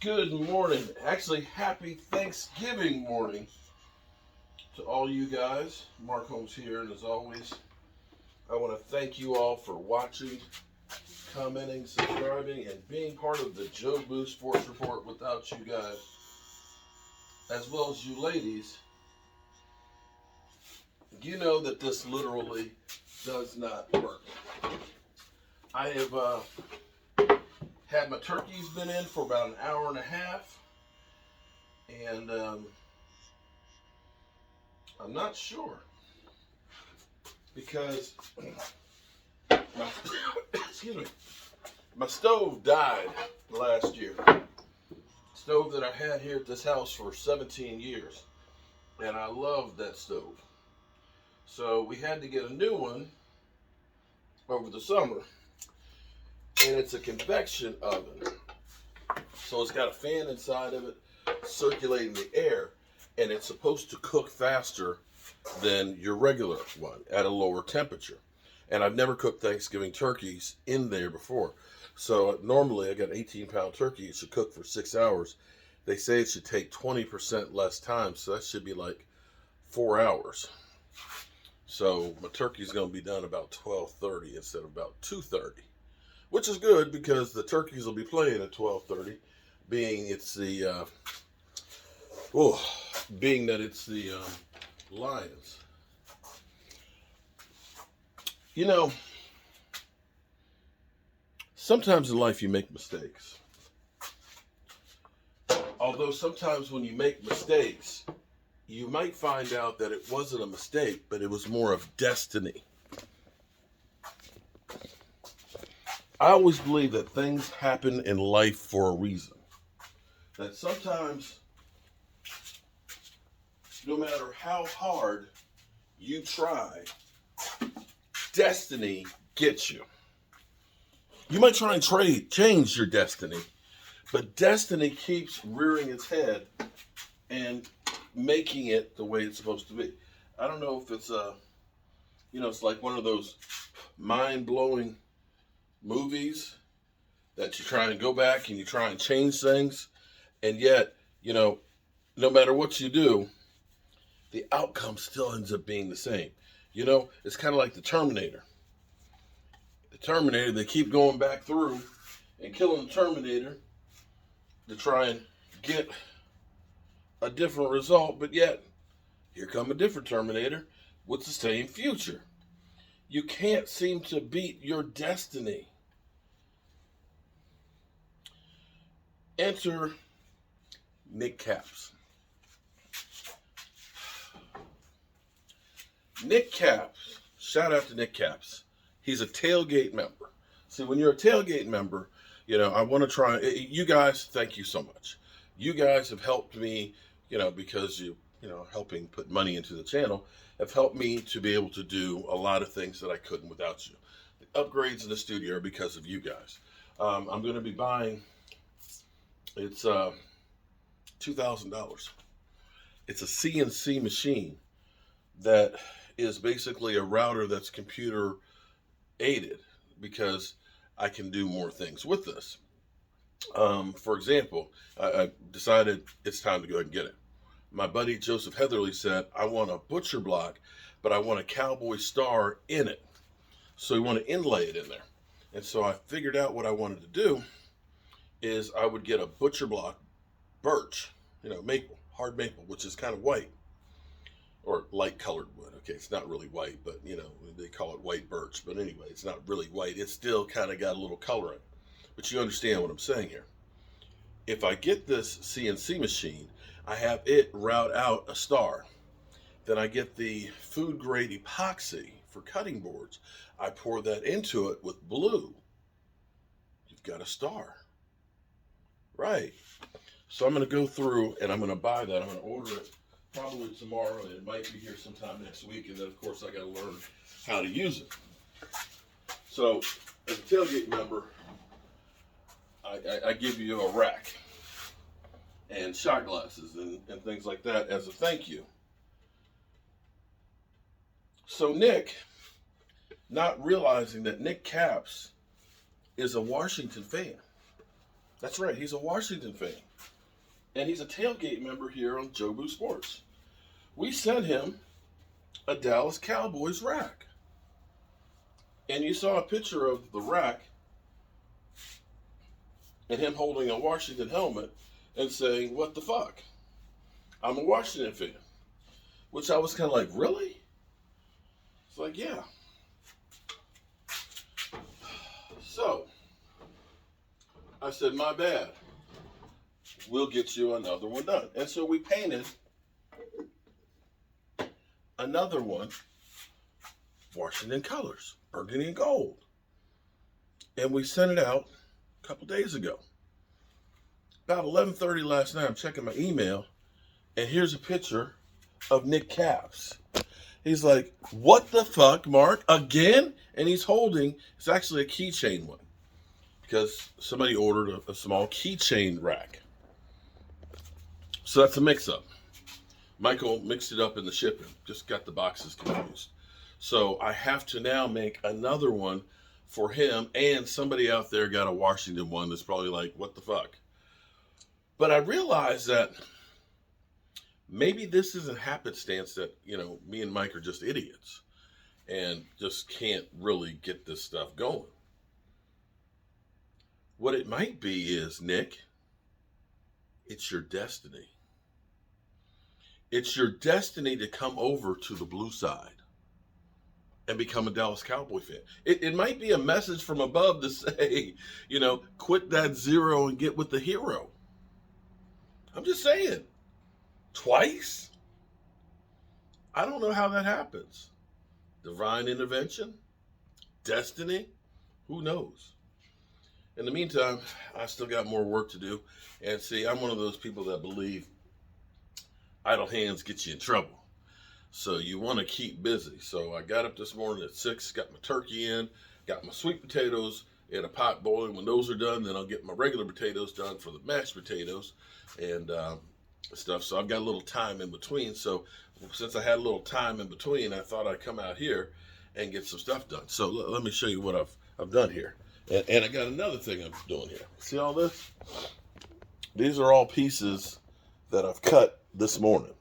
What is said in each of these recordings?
Good morning. Actually, happy Thanksgiving morning to all you guys. Mark Holmes here, and as always, I want to thank you all for watching, commenting, subscribing, and being part of the Joe Boo Sports Report. Without you guys, as well as you ladies, you know that this literally does not work. I have had my turkeys been in for about an hour and a half, and I'm not sure because my, excuse me, my stove died last year. Stove that I had here at this house for 17 years, and I loved that stove. So we had to get a new one over the summer, and it's a convection oven. So it's got a fan inside of it circulating the air, and it's supposed to cook faster than your regular one at a lower temperature. And I've never cooked Thanksgiving turkeys in there before. So normally I got an 18-pound turkey. It should cook for 6 hours. They say it should take 20% less time, so that should be like 4 hours. So my turkey's going to be done about 12:30 instead of about 2:30, which is good because the turkeys will be playing at 12:30, being it's the being that it's the Lions. You know, sometimes in life you make mistakes. Although sometimes when you make mistakes, you might find out that it wasn't a mistake, but it was more of destiny. I always believe that things happen in life for a reason. That sometimes, no matter how hard you try, destiny gets you. You might try and change your destiny, but destiny keeps rearing its head and making it the way it's supposed to be. I don't know if it's it's like one of those mind-blowing movies that you try and go back and you try and change things, and yet, no matter what you do, the outcome still ends up being the same. It's kind of like the Terminator. The Terminator, they keep going back through and killing the Terminator to try and get a different result, but yet, here come a different Terminator with the same future. You can't seem to beat your destiny. Enter Nick Caps. Nick Caps, shout out to Nick Caps. He's a tailgate member. See, when you're a tailgate member, I want to try. You guys, thank you so much. You guys have helped me, because helping put money into the channel, have helped me to be able to do a lot of things that I couldn't without you. The upgrades in the studio are because of you guys. I'm going to be buying, it's $2,000. It's a CNC machine that is basically a router that's computer aided because I can do more things with this. For example, I decided it's time to go ahead and get it. My buddy Joseph Heatherly said, I want a butcher block, but I want a cowboy star in it. So we want to inlay it in there. And so I figured out what I wanted to do is I would get a butcher block birch, maple, hard maple, which is kind of white or light colored wood. Okay, it's not really white, but they call it white birch. But anyway, it's not really white. It's still kind of got a little color in it. But you understand what I'm saying here. If I get this CNC machine, I have it route out a star. Then I get the food grade epoxy for cutting boards. I pour that into it with blue. You've got a star. Right. So I'm going to go through and I'm going to buy that. I'm going to order it probably tomorrow, and it might be here sometime next week. And then, of course, I got to learn how to use it. So, as a tailgate member, I give you a rack and shot glasses and things like that as a thank you. So Nick, not realizing that Nick Caps is a Washington fan. That's right. He's a Washington fan. And he's a tailgate member here on Jobu Sports. We sent him a Dallas Cowboys rack. And you saw a picture of the rack and him holding a Washington helmet and saying, "What the fuck? I'm a Washington fan." Which I was kind of like, really? It's like, yeah. So, I said, my bad. We'll get you another one done. And so we painted another one, Washington colors, burgundy and gold. And we sent it out a couple days ago. About 11:30 last night, I'm checking my email, and here's a picture of Nick Caps. He's like, "What the fuck, Mark? Again?" And he's holding, it's actually a keychain one, because somebody ordered a small keychain rack. So that's a mix-up. Michael mixed it up in the shipping, just got the boxes confused. So I have to now make another one for him, and somebody out there got a Washington one that's probably like, "What the fuck?" But I realized that maybe this isn't happenstance, that, me and Mike are just idiots and just can't really get this stuff going. What it might be is, Nick, it's your destiny. It's your destiny to come over to the blue side and become a Dallas Cowboy fan. It might be a message from above to say, quit that zero and get with the hero. I'm just saying. Twice? I don't know how that happens. Divine intervention? Destiny? Who knows? In the meantime, I still got more work to do. And see, I'm one of those people that believe idle hands get you in trouble. So you want to keep busy. So I got up this morning at 6, got my turkey in, got my sweet potatoes in a pot boiling. When those are done, then I'll get my regular potatoes done for the mashed potatoes and stuff. So I've got a little time in between. So since I had a little time in between, I thought I'd come out here and get some stuff done. So let me show you what I've done here. And I got another thing I'm doing here. See all this? These are all pieces that I've cut this morning.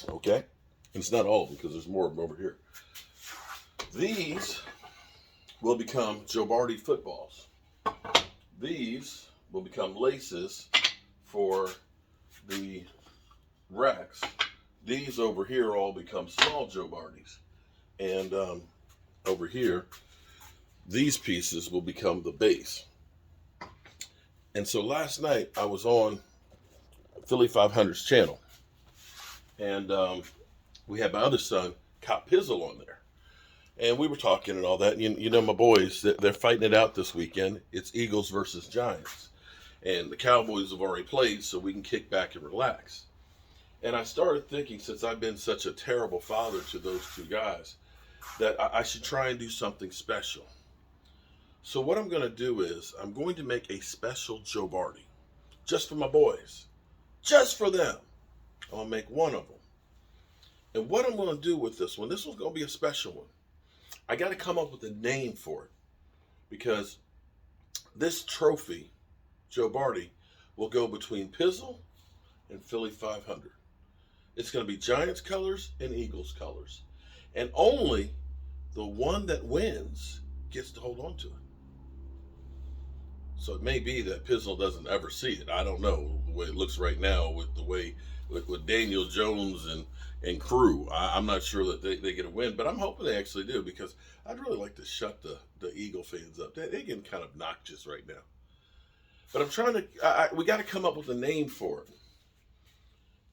Okay? And it's not all of them, because there's more of them over here. These will become Joe Bardi footballs. These will become laces for the racks. These over here all become small Joe Bardis. And over here, these pieces will become the base. And so last night I was on Philly 500's channel, and we had my other son, Cop Pizzle, on there. And we were talking and all that. And my boys, they're fighting it out this weekend. It's Eagles versus Giants. And the Cowboys have already played, so we can kick back and relax. And I started thinking, since I've been such a terrible father to those two guys, that I should try and do something special. So what I'm going to do is I'm going to make a special Joe Bardi, just for my boys, just for them. I'm going to make one of them. And what I'm going to do with this one's going to be a special one. I got to come up with a name for it, because this trophy, Joe Bardi, will go between Pizzle and Philly 500. It's going to be Giants colors and Eagles colors. And only the one that wins gets to hold on to it. So it may be that Pizzle doesn't ever see it. I don't know the way it looks right now with the way with Daniel Jones and crew. I'm not sure that they get a win, but I'm hoping they actually do, because I'd really like to shut the Eagle fans up. They're getting kind of obnoxious right now. But I'm trying to, we got to come up with a name for it.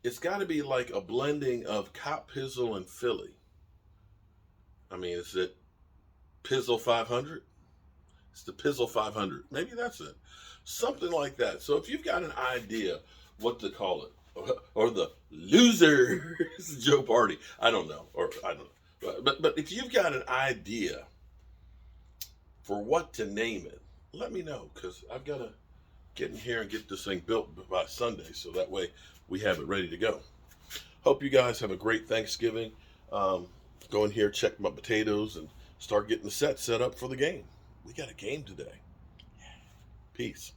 It's got to be like a blending of Cop Pizzle and Philly. I mean, is it Pizzle 500? It's the Pizzle 500. Maybe that's it. Something like that. So if you've got an idea what to call it, or the losers Joe Bardi, I don't know. But if you've got an idea for what to name it, let me know, because I've got to get in here and get this thing built by Sunday, so that way we have it ready to go. Hope you guys have a great Thanksgiving. Go in here, check my potatoes, and start getting the set up for the game. We got a game today. Peace.